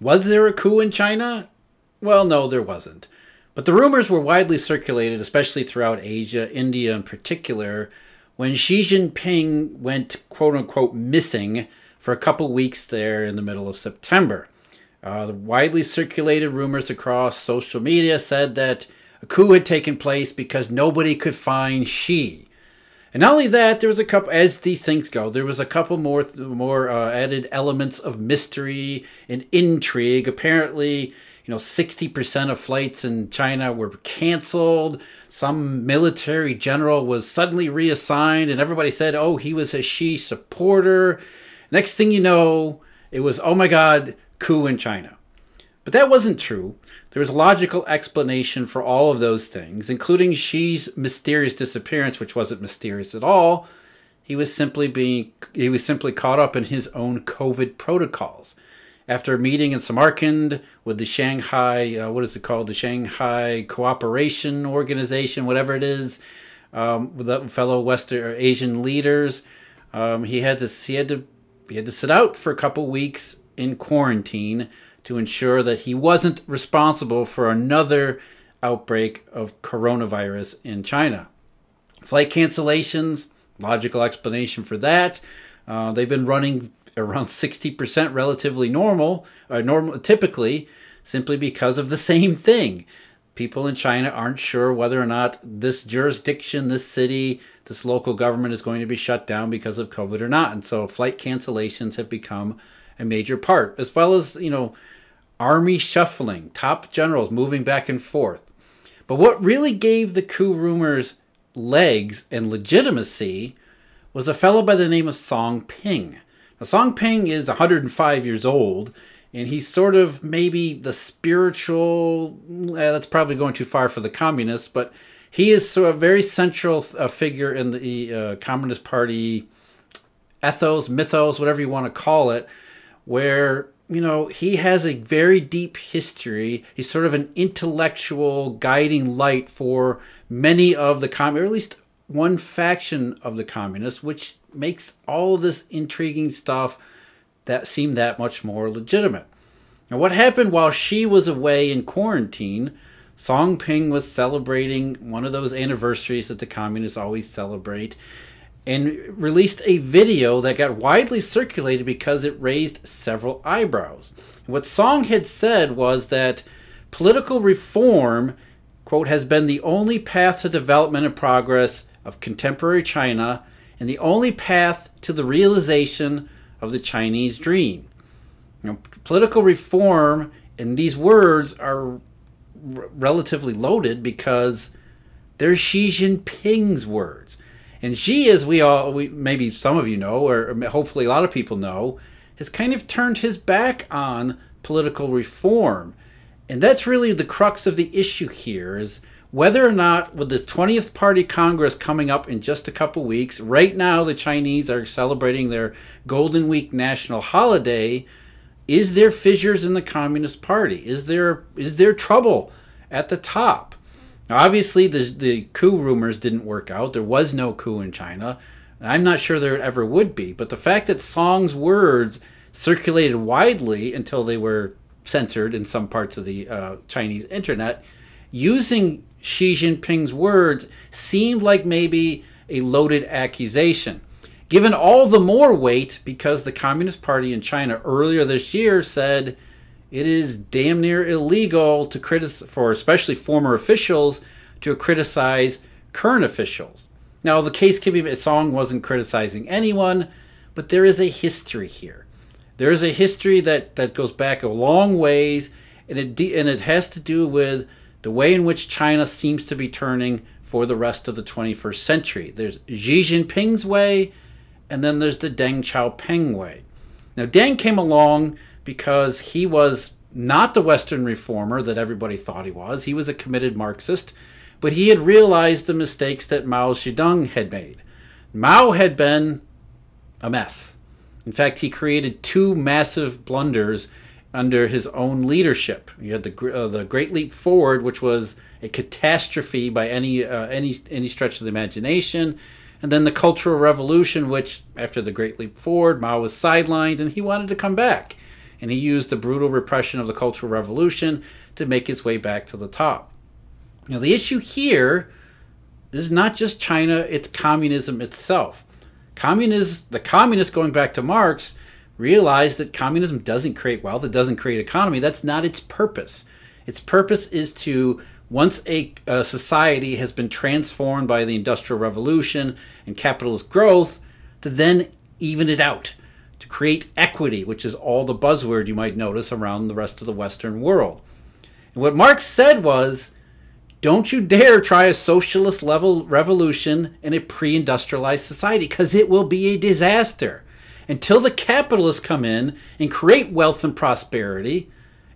Was there a coup in China? Well, no, there wasn't. But the rumors were widely circulated, especially throughout Asia, India in particular, when Xi Jinping went quote-unquote missing for a couple weeks there in the middle of September. The widely circulated rumors across social media said that a coup had taken place because nobody could find Xi. And not only that, there was a couple, as these things go, there was a couple more added elements of mystery and intrigue. Apparently, 60% of flights in China were canceled. Some military general was suddenly reassigned, and everybody said, oh, he was a Xi supporter. Next thing you know, it was, oh my God, coup in China. But that wasn't true. There was a logical explanation for all of those things, including Xi's mysterious disappearance, which wasn't mysterious at all. He was simply caught up in his own COVID protocols. After a meeting in Samarkand with the Shanghai, the Shanghai Cooperation Organization, whatever it is, with the fellow Western Asian leaders, he had to sit out for a couple weeks in quarantine to ensure that he wasn't responsible for another outbreak of coronavirus in China. Flight cancellations, logical explanation for that. They've been running around 60% relatively normal, typically, simply because of the same thing. People in China aren't sure whether or not this jurisdiction, this city, this local government is going to be shut down because of COVID or not. And so flight cancellations have become a major part, as well as, army shuffling, top generals moving back and forth. But what really gave the coup rumors legs and legitimacy was a fellow by the name of Song Ping. Now, Song Ping is 105 years old, and he's sort of maybe the spiritual, that's probably going too far for the communists, but he is sort of a very central figure in the Communist Party ethos, mythos, whatever you want to call it, where he has a very deep history. He's sort of an intellectual guiding light for many of the communists, or at least one faction of the communists, which makes all of this intriguing stuff that seem that much more legitimate. Now, what happened while Xi was away in quarantine, Song Ping was celebrating one of those anniversaries that the communists always celebrate, and released a video that got widely circulated because it raised several eyebrows. What Song had said was that political reform, quote, has been the only path to development and progress of contemporary China and the only path to the realization of the Chinese dream. Political reform, and these words are relatively loaded because they're Xi Jinping's words. And Xi, as maybe some of you know, or hopefully a lot of people know, has kind of turned his back on political reform. And that's really the crux of the issue here, is whether or not, with this 20th Party Congress coming up in just a couple weeks, right now the Chinese are celebrating their Golden Week national holiday, is there fissures in the Communist Party? Is there trouble at the top? Now, obviously, the coup rumors didn't work out. There was no coup in China. I'm not sure there ever would be. But the fact that Song's words circulated widely until they were censored in some parts of the Chinese internet, using Xi Jinping's words seemed like maybe a loaded accusation. Given all the more weight because the Communist Party in China earlier this year said it is damn near illegal to criticize, for especially former officials, to criticize current officials. Now, the case can be Song wasn't criticizing anyone, but there is a history here. There is a history that goes back a long ways, and it has to do with the way in which China seems to be turning for the rest of the 21st century. There's Xi Jinping's way, and then there's the Deng Xiaoping way. Now, Deng came along because he was not the Western reformer that everybody thought he was. He was a committed Marxist, but he had realized the mistakes that Mao Zedong had made. Mao had been a mess. In fact, he created two massive blunders under his own leadership. You had the Great Leap Forward, which was a catastrophe by any stretch of the imagination, and then the Cultural Revolution, which after the Great Leap Forward, Mao was sidelined and he wanted to come back. and he used the brutal repression of the Cultural Revolution to make his way back to the top. Now, the issue here is not just China, it's communism itself. The communists, going back to Marx, realized that communism doesn't create wealth, it doesn't create economy. That's not its purpose. Its purpose is to, once a society has been transformed by the Industrial Revolution and capitalist growth, to then even it out, to create equity, which is all the buzzword you might notice around the rest of the Western world. And what Marx said was, don't you dare try a socialist level revolution in a pre-industrialized society, because it will be a disaster. Until the capitalists come in and create wealth and prosperity,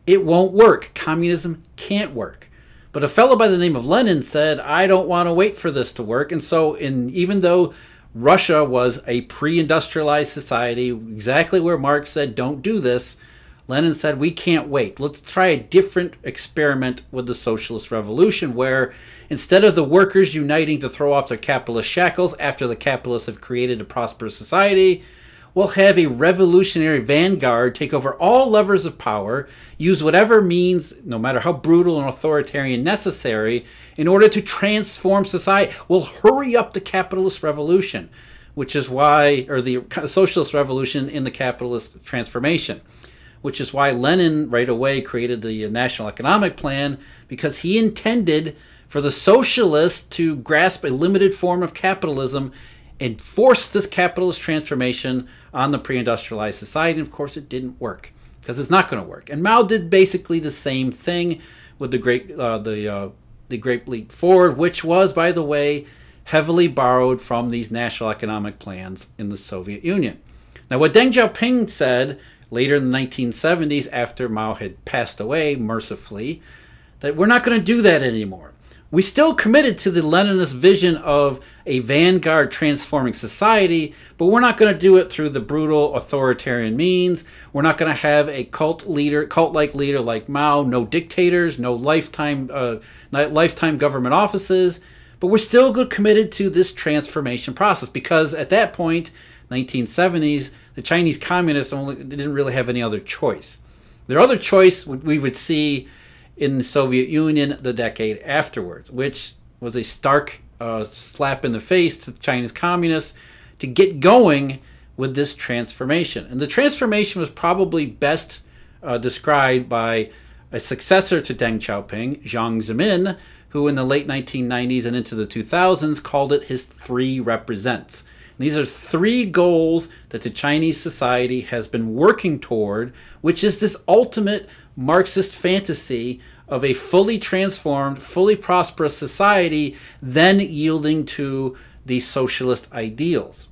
it won't work. Communism can't work. But a fellow by the name of Lenin said, I don't want to wait for this to work. And so even though Russia was a pre-industrialized society, exactly where Marx said, don't do this, Lenin said, we can't wait. Let's try a different experiment with the socialist revolution, where instead of the workers uniting to throw off their capitalist shackles after the capitalists have created a prosperous society, we'll have a revolutionary vanguard take over all levers of power, use whatever means, no matter how brutal and authoritarian necessary, in order to transform society. We'll hurry up the capitalist revolution, which is why, or the socialist revolution in the capitalist transformation, which is why Lenin right away created the National Economic Plan, because he intended for the socialists to grasp a limited form of capitalism and force this capitalist transformation on the pre-industrialized society. And of course, it didn't work, because it's not going to work. And Mao did basically the same thing with the Great Leap Forward, which was, by the way, heavily borrowed from these national economic plans in the Soviet Union. Now, what Deng Xiaoping said later in the 1970s, after Mao had passed away, mercifully, that we're not going to do that anymore. We still committed to the Leninist vision of a vanguard transforming society, but we're not going to do it through the brutal authoritarian means. We're not going to have a cult-like leader like Mao, no dictators, no lifetime government offices, but we're still committed to this transformation process, because at that point, 1970s, the Chinese communists didn't really have any other choice. Their other choice we would see in the Soviet Union the decade afterwards, which was a stark slap in the face to the Chinese communists to get going with this transformation. And the transformation was probably best described by a successor to Deng Xiaoping, Jiang Zemin, who in the late 1990s and into the 2000s called it his 3 represents. These are 3 goals that the Chinese society has been working toward, which is this ultimate Marxist fantasy of a fully transformed, fully prosperous society, then yielding to these socialist ideals.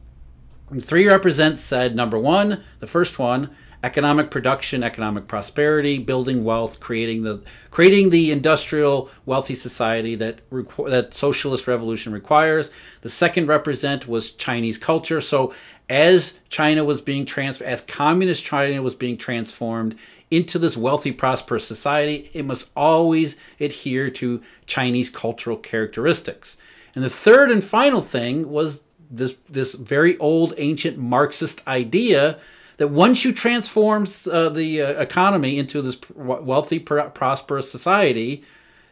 And 3 represents said, number 1, the first one, economic production, economic prosperity, building wealth, creating the industrial wealthy society that socialist revolution requires. The second represent was Chinese culture. So as China was being as communist China was being transformed into this wealthy, prosperous society, it must always adhere to Chinese cultural characteristics. And the third and final thing was this very old, ancient Marxist idea that once you transform the economy into this wealthy, prosperous society,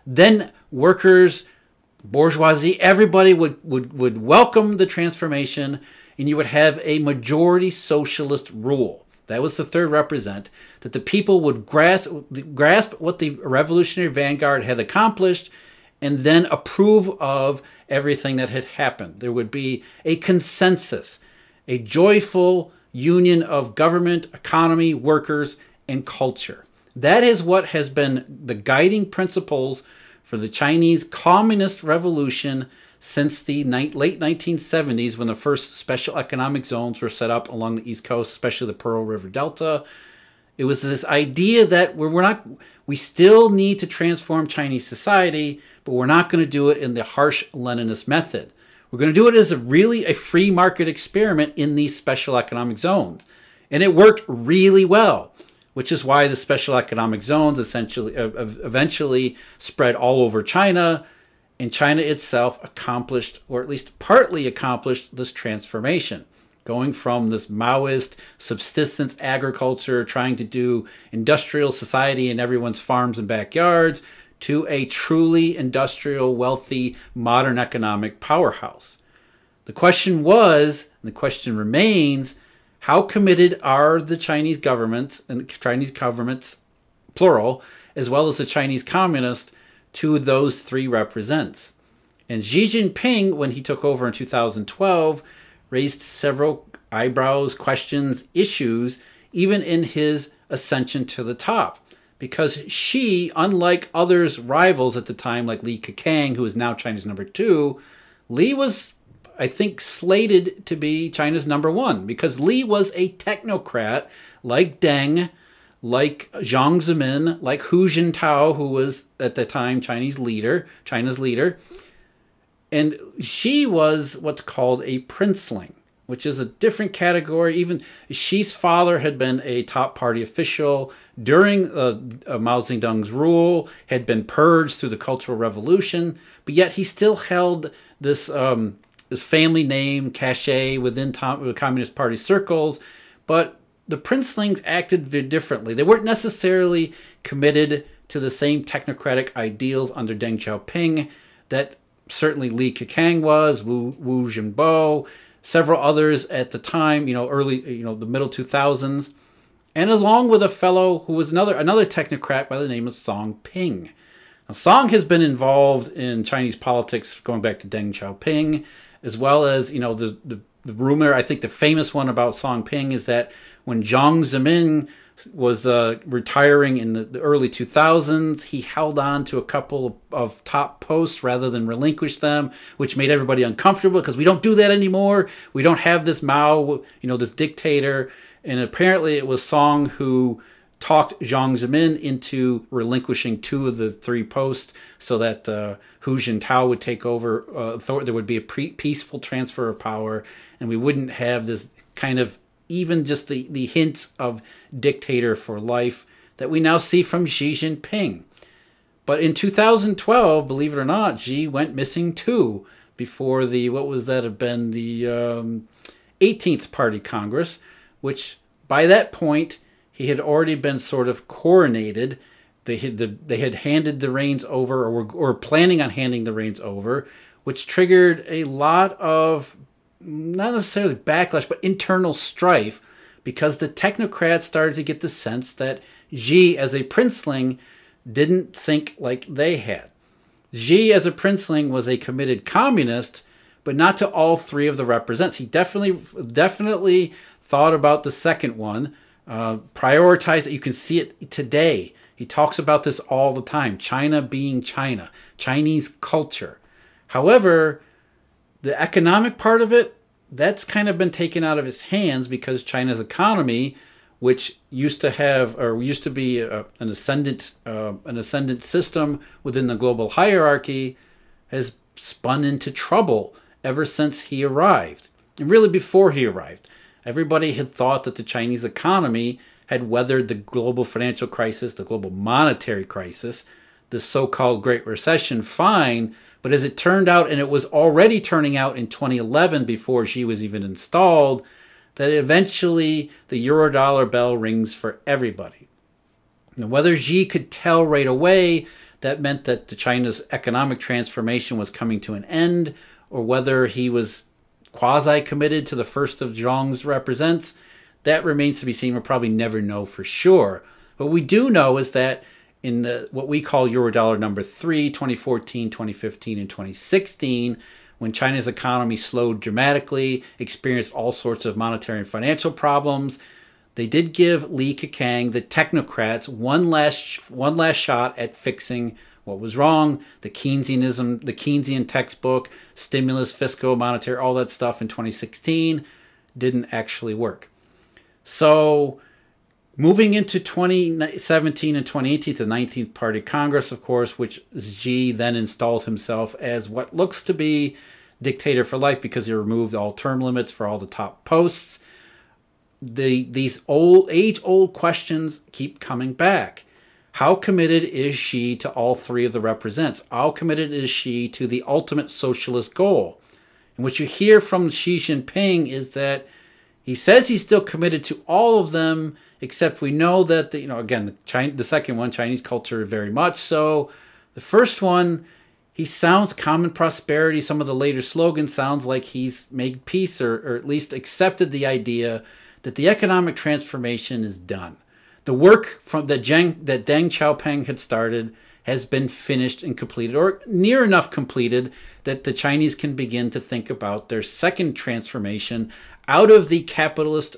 then workers, bourgeoisie, everybody would welcome the transformation, and you would have a majority socialist rule. That was the third represent, that the people would grasp what the revolutionary vanguard had accomplished and then approve of everything that had happened. There would be a consensus, a joyful union of government, economy, workers, and culture. That is what has been the guiding principles for the Chinese Communist Revolution since the late 1970s, when the first special economic zones were set up along the East Coast, especially the Pearl River Delta. It was this idea that we still need to transform Chinese society, but we're not going to do it in the harsh Leninist method. We're going to do it as a free market experiment in these special economic zones. And it worked really well, which is why the special economic zones eventually spread all over China, and China itself accomplished, or at least partly accomplished, this transformation. going from this Maoist subsistence agriculture, trying to do industrial society in everyone's farms and backyards, to a truly industrial, wealthy, modern economic powerhouse. The question was, and the question remains, how committed are the Chinese governments, and Chinese governments, plural, as well as the Chinese communists, to those three represents? And Xi Jinping, when he took over in 2012, raised several eyebrows, questions, issues, even in his ascension to the top. Because Xi, unlike others rivals at the time, like Li Keqiang, who is now China's #2, Li was, I think, slated to be China's #1, because Li was a technocrat like Deng, like Jiang Zemin, like Hu Jintao, who was at the time China's leader. And Xi was what's called a princeling, which is a different category. Even Xi's father had been a top party official during Mao Zedong's rule, had been purged through the Cultural Revolution, but yet he still held this family name cachet within the Communist Party circles. But the princelings acted very differently. They weren't necessarily committed to the same technocratic ideals under Deng Xiaoping that certainly Li Keqiang was, Wu Jintao, several others at the time, the middle 2000s, and along with a fellow who was another technocrat by the name of Song Ping. Now, Song has been involved in Chinese politics going back to Deng Xiaoping, as well as, the rumor, I think the famous one about Song Ping is that when Jiang Zemin was retiring in the early 2000s, he held on to a couple of top posts rather than relinquish them, which made everybody uncomfortable because we don't do that anymore. We don't have this Mao, this dictator. And apparently it was Song who talked Jiang Zemin into relinquishing 2 of the 3 posts so that Hu Jintao would take over. There would be a peaceful transfer of power, and we wouldn't have this kind of even just the hints of dictator for life that we now see from Xi Jinping. But in 2012, believe it or not, Xi went missing too before the 18th Party Congress, which by that point, he had already been sort of coronated. They had handed the reins over, or were planning on handing the reins over, which triggered a lot of, not necessarily backlash, but internal strife, because the technocrats started to get the sense that Xi, as a princeling, didn't think like they had. Xi, as a princeling, was a committed communist, but not to all 3 of the represents. He definitely thought about the second one, prioritized it. You can see it today. He talks about this all the time. China being China, Chinese culture. However, the economic part of it, that's kind of been taken out of his hands because China's economy, which used to be an ascendant system within the global hierarchy, has spun into trouble ever since he arrived. And really before he arrived, everybody had thought that the Chinese economy had weathered the global financial crisis, the global monetary crisis, the so-called Great Recession fine. But as it turned out, and it was already turning out in 2011 before Xi was even installed, that eventually the Eurodollar bell rings for everybody. Now, whether Xi could tell right away that meant that China's economic transformation was coming to an end, or whether he was quasi-committed to the first of Zhong's represents, that remains to be seen. We'll probably never know for sure. What we do know is that in what we call Eurodollar number 3, 2014, 2015, and 2016, when China's economy slowed dramatically, experienced all sorts of monetary and financial problems, they did give Li Keqiang, the technocrats, one last shot at fixing what was wrong. The Keynesian textbook, stimulus, fiscal, monetary, all that stuff in 2016 didn't actually work. So moving into 2017 and 2018, the 19th Party Congress, of course, which Xi then installed himself as what looks to be dictator for life because he removed all term limits for all the top posts. These age-old questions keep coming back. How committed is Xi to all 3 of the represents? How committed is Xi to the ultimate socialist goal? And what you hear from Xi Jinping is that He says he's still committed to all of them, except we know that, again, the second one, Chinese culture, very much so. The first one, he sounds common prosperity. Some of the later slogans sounds like he's made peace or at least accepted the idea that the economic transformation is done. The work that Deng Xiaoping had started has been finished and completed, or near enough completed that the Chinese can begin to think about their second transformation out of the capitalist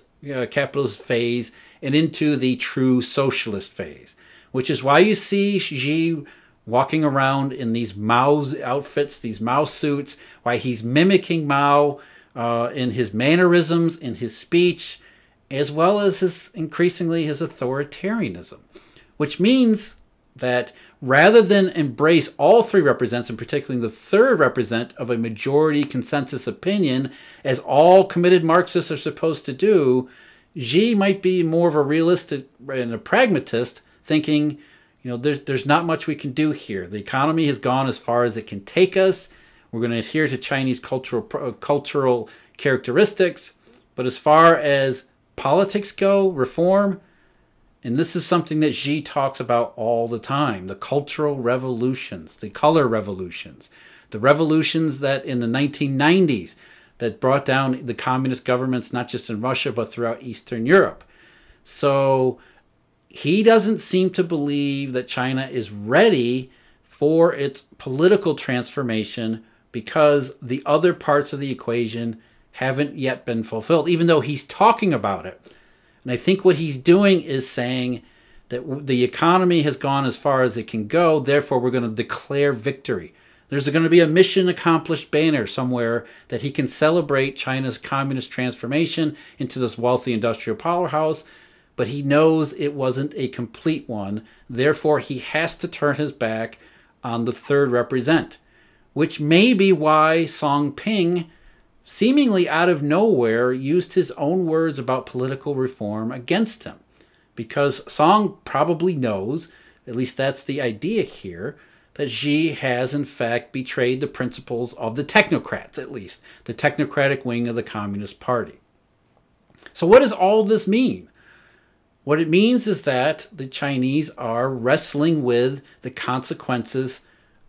phase and into the true socialist phase, which is why you see Xi walking around in these Mao outfits, these Mao suits, why he's mimicking Mao in his mannerisms, in his speech, as well as increasingly his authoritarianism, which means that rather than embrace all three represents, and particularly the third represent of a majority consensus opinion, as all committed Marxists are supposed to do, Xi might be more of a realistic and a pragmatist, thinking, there's not much we can do here. The economy has gone as far as it can take us. We're going to adhere to Chinese cultural characteristics. But as far as politics go, reform, and this is something that Xi talks about all the time, the cultural revolutions, the color revolutions, the revolutions that in the 1990s that brought down the communist governments, not just in Russia, but throughout Eastern Europe. So he doesn't seem to believe that China is ready for its political transformation because the other parts of the equation haven't yet been fulfilled, even though he's talking about it. And I think what he's doing is saying that the economy has gone as far as it can go, therefore we're going to declare victory. There's going to be a mission accomplished banner somewhere that he can celebrate China's communist transformation into this wealthy industrial powerhouse, but he knows it wasn't a complete one. Therefore, he has to turn his back on the third represent, which may be why Song Ping, seemingly out of nowhere, used his own words about political reform against him. Because Song probably knows, at least that's the idea here, that Xi has in fact betrayed the principles of the technocrats, at least, the technocratic wing of the Communist Party. So what does all this mean? What it means is that the Chinese are wrestling with the consequences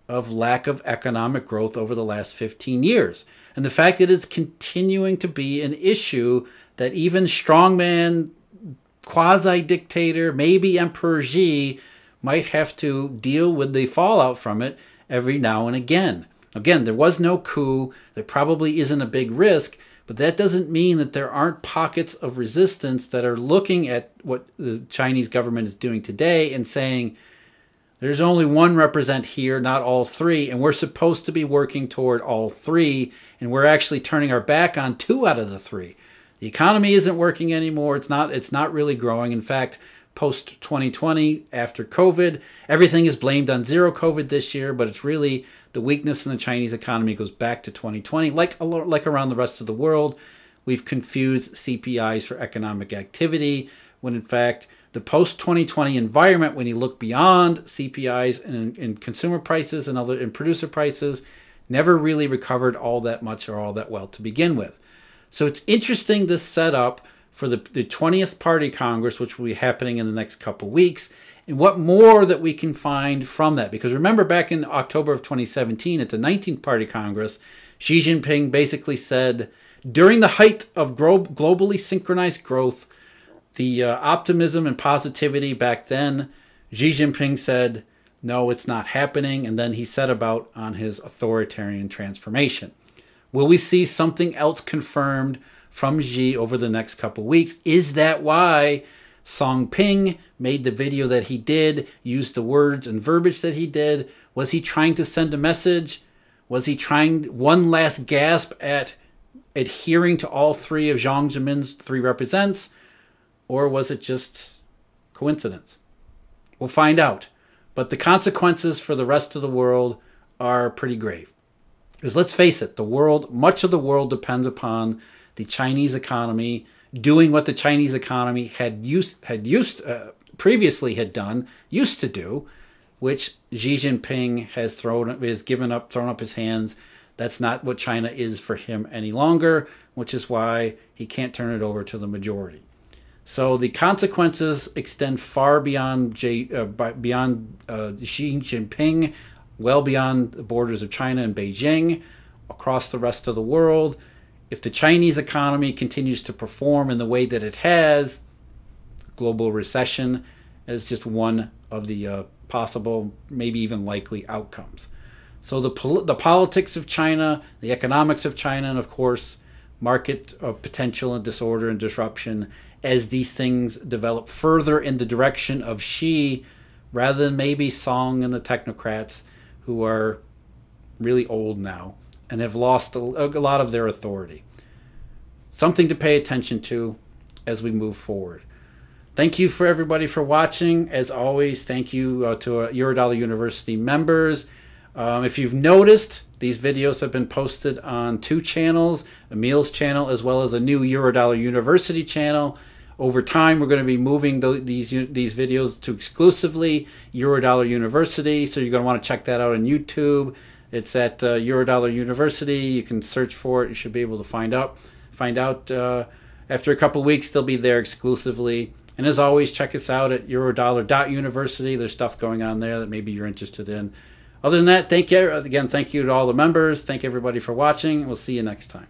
of lack of economic growth over the last 15 years. And the fact that it's continuing to be an issue that even strongman, quasi-dictator, maybe Emperor Xi might have to deal with the fallout from it every now and again. Again, there was no coup. There probably isn't a big risk, but that doesn't mean that there aren't pockets of resistance that are looking at what the Chinese government is doing today and saying, there's only one represent here, not all three, and we're supposed to be working toward all three, and we're actually turning our back on 2 out of the 3. The economy isn't working anymore. It's not really growing. In fact, post-2020, after COVID, everything is blamed on zero COVID this year, but it's really the weakness in the Chinese economy goes back to 2020. Like around the rest of the world, we've confused CPIs for economic activity, when in fact, the post-2020 environment, when you look beyond CPIs and consumer prices and producer prices, never really recovered all that much or all that well to begin with. So it's interesting, this setup for the 20th Party Congress, which will be happening in the next couple weeks, and what more that we can find from that. Because remember, back in October of 2017 at the 19th Party Congress, Xi Jinping basically said, during the height of globally synchronized growth, the optimism and positivity back then, Xi Jinping said, no, it's not happening. And then he set about on his authoritarian transformation. Will we see something else confirmed from Xi over the next couple of weeks? Is that why Song Ping made the video that he did, used the words and verbiage that he did? Was he trying to send a message? Was he trying one last gasp at adhering to all 3 of Jiang Zemin's 3 represents? Or was it just coincidence? We'll find out. But the consequences for the rest of the world are pretty grave. Because let's face it, much of the world depends upon the Chinese economy doing what the Chinese economy previously had done, used to do, which Xi Jinping has thrown up his hands. That's not what China is for him any longer. which is why he can't turn it over to the majority. So the consequences extend far beyond Xi Jinping, well beyond the borders of China and Beijing, across the rest of the world. If the Chinese economy continues to perform in the way that it has, global recession is just one of the possible, maybe even likely outcomes. So the politics of China, the economics of China, and of course, market potential and disorder and disruption as these things develop further in the direction of Xi rather than maybe Song and the technocrats who are really old now and have lost a lot of their authority. Something to pay attention to as we move forward. Thank you for everybody for watching. As always, thank you to Eurodollar University members. If you've noticed, these videos have been posted on 2 channels, Emil's channel as well as a new Eurodollar University channel. Over time, we're going to be moving these videos to exclusively Eurodollar University, so you're going to want to check that out on YouTube. It's at Eurodollar University. You can search for it. You should be able to find out. After a couple weeks, they'll be there exclusively. And as always, check us out at eurodollar.university. There's stuff going on there that maybe you're interested in. Other than that, thank you again. Thank you to all the members. Thank everybody for watching. We'll see you next time.